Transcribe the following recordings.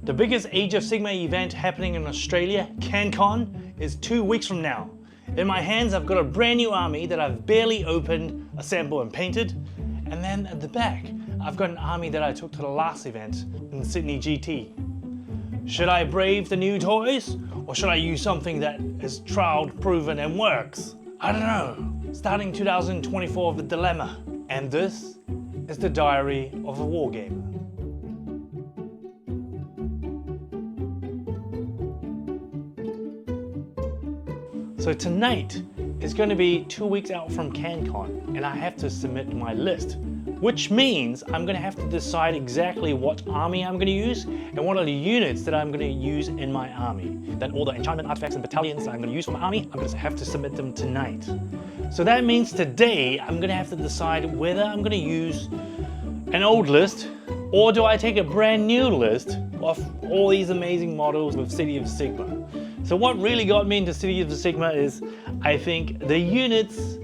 The biggest Age of Sigmar event happening in Australia, Cancon, is 2 weeks from now. In my hands I've got a brand new army that I've barely opened, assembled and painted. And then at the back, I've got an army that I took to the last event in Sydney GT. Should I brave the new toys? Or should I use something that is tried, proven and works? I don't know. Starting 2024 with a dilemma. And this is the diary of a wargamer. So tonight is going to be 2 weeks out from Cancon and I have to submit my list, which means I'm going to have to decide exactly what army I'm going to use and what are the units that I'm going to use in my army. Then all the enchantment artifacts and battalions that I'm going to use for my army, I'm going to have to submit them tonight. So that means today I'm going to have to decide whether I'm going to use an old list or do I take a brand new list of all these amazing models with Cities of Sigmar. So what really got me into Cities of Sigmar is I think the units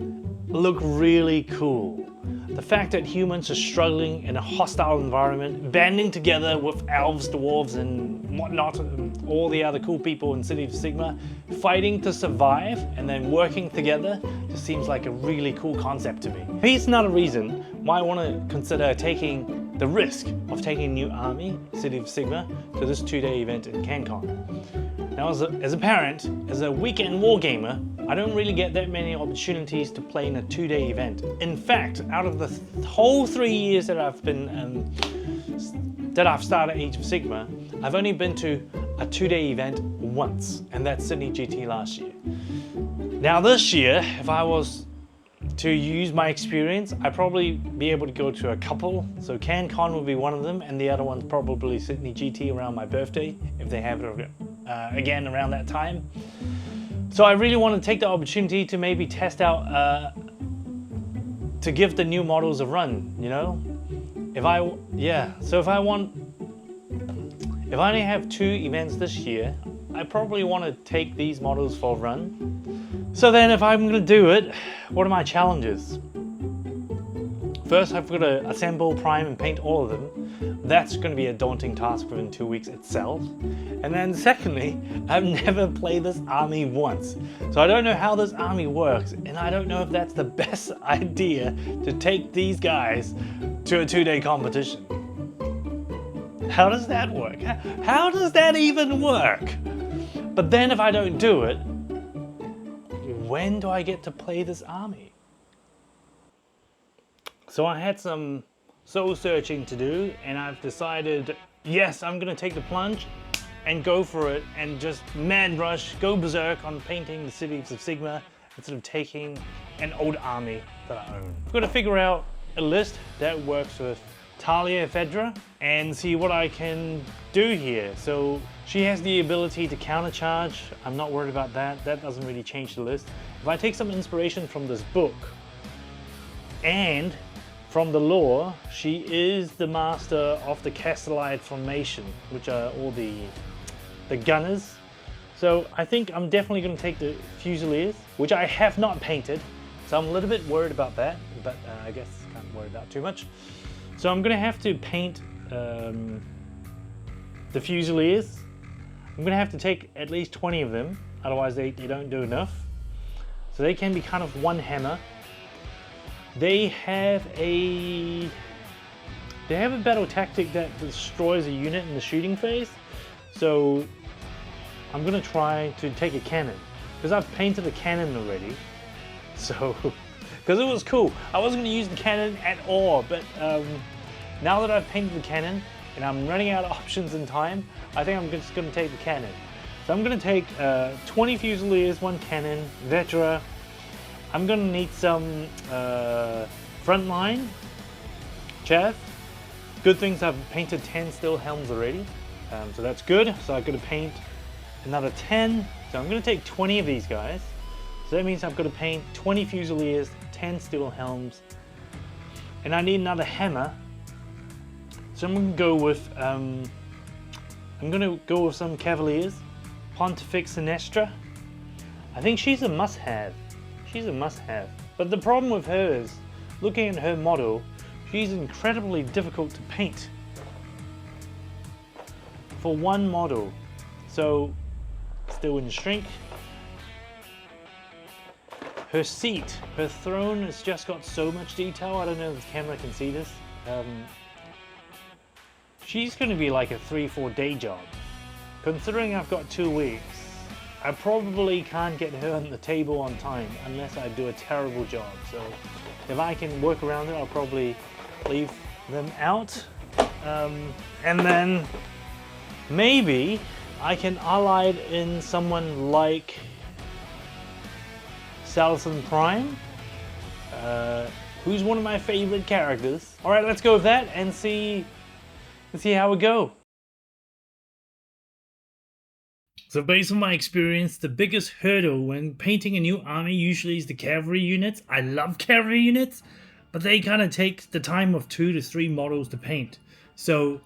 look really cool. The fact that humans are struggling in a hostile environment, banding together with elves, dwarves and whatnot, and all the other cool people in Cities of Sigmar, fighting to survive and then working together, just seems like a really cool concept to me. Here's another reason why I want to consider taking the risk of taking a new army, Cities of Sigmar, to this 2-day event in Cancon. Now as a parent, as a weekend wargamer, I don't really get that many opportunities to play in a 2-day event. In fact, out of the whole 3 years that I've been I've started Age of Sigmar, I've only been to a 2-day event once, and that's Sydney GT last year. Now this year, if I was to use my experience, I'd probably be able to go to a couple. So Cancon will be one of them, and the other one's probably Sydney GT around my birthday, if they have it again around that time. So I really want to take the opportunity to maybe test out, to give the new models a run, you know? If I only have 2 events this year, I probably want to take these models for a run. So then if I'm going to do it, what are my challenges? First, I've got to assemble, prime and paint all of them. That's going to be a daunting task within 2 weeks itself. And then secondly, I've never played this army once. So I don't know how this army works, and I don't know if that's the best idea to take these guys to a 2-day competition. How does that work? How does that even work? But then if I don't do it, when do I get to play this army? So I had some soul searching to do, and I've decided, yes, I'm gonna take the plunge and go for it and just mad rush, go berserk on painting the Cities of Sigmar instead of taking an old army that I own. I've got to figure out a list that works with Talia Fedra and see what I can do here. So she has the ability to countercharge. I'm not worried about that. That doesn't really change the list. If I take some inspiration from this book and from the lore, she is the master of the Castellite formation, which are all the gunners. So I think I'm definitely going to take the Fusiliers, which I have not painted. So I'm a little bit worried about that, but I guess can't worry about too much. So I'm going to have to paint the Fusiliers. I'm going to have to take at least 20 of them, otherwise they don't do enough. So they can be kind of one hammer. They have a battle tactic that destroys a unit in the shooting phase. So I'm going to try to take a cannon, because I've painted a cannon already. So, because it was cool. I wasn't going to use the cannon at all, but now that I've painted the cannon and I'm running out of options in time, I think I'm just going to take the cannon. So I'm going to take 20 Fusiliers, 1 cannon, Vetra. I'm going to need some frontline, chaff. Good things I've painted 10 steel helms already, so that's good. So I've got to paint another 10. So I'm going to take 20 of these guys. So that means I've got to paint 20 Fusiliers, 10 steel helms, and I need another hammer. So I'm going to go with some Cavaliers. Pontifex Sinestra. I think she's a must-have. She's a must-have. But the problem with her is, looking at her model, she's incredibly difficult to paint. for one model. So still in shrink. Her seat, her throne has just got so much detail. I don't know if the camera can see this. She's going to be like a 3-4 day job. Considering I've got 2 weeks, I probably can't get her on the table on time unless I do a terrible job. So if I can work around it, I'll probably leave them out. And then maybe I can ally in someone like Salison Prime, who's one of my favorite characters. All right, let's go with that and see how we go. So based on my experience, the biggest hurdle when painting a new army usually is the cavalry units. I love cavalry units, but they kind of take the time of 2 to 3 models to paint. So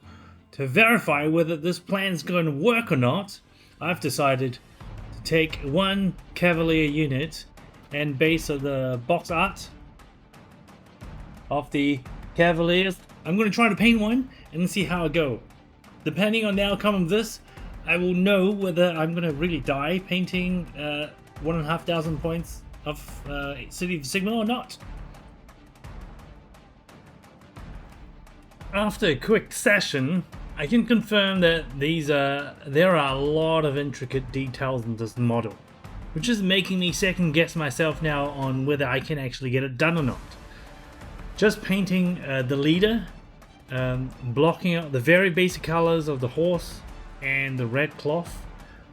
to verify whether this plan is going to work or not, I've decided to take one cavalier unit and base of the box art of the cavaliers. I'm going to try to paint one and see how it goes. Depending on the outcome of this, I will know whether I'm going to really die painting 1,500 points of City of Sigmar or not. After a quick session, I can confirm that there are a lot of intricate details in this model, which is making me second guess myself now on whether I can actually get it done or not. Just painting the leader, blocking out the very basic colors of the horse and the red cloth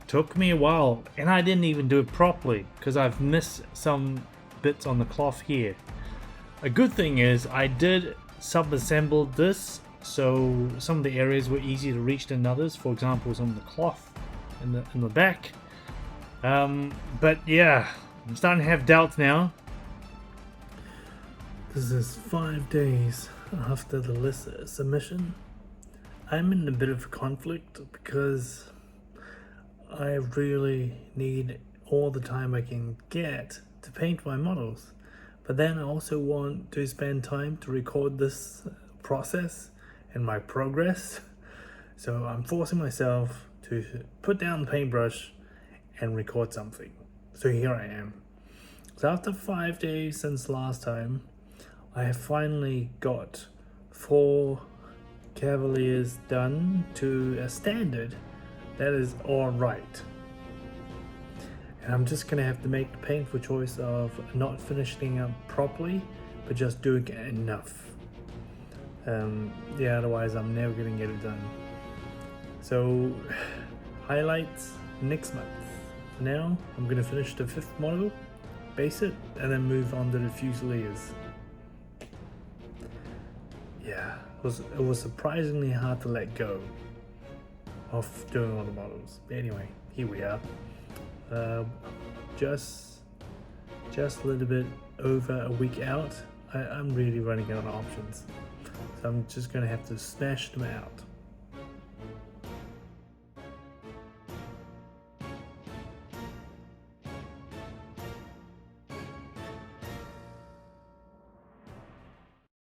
took me a while, and I didn't even do it properly because I've missed some bits on the cloth here. A good thing is I did sub-assemble this, so some of the areas were easier to reach than others. For example, some of the cloth in the back. But yeah, I'm starting to have doubts now. This is 5 days after the list submission. I'm in a bit of conflict because I really need all the time I can get to paint my models. But then I also want to spend time to record this process and my progress. So I'm forcing myself to put down the paintbrush and record something. So here I am. So after 5 days since last time, I have finally got 4 Cavaliers done to a standard that is alright. And I'm just gonna have to make the painful choice of not finishing up properly, but just doing enough. Yeah, otherwise I'm never gonna get it done. So, highlights next month. For now, I'm gonna finish the 5th model, base it, and then move on to the Fusiliers. Yeah, it was surprisingly hard to let go of doing all the models. But anyway, here we are. Just a little bit over a week out. I'm really running out of options. So I'm just gonna have to smash them out.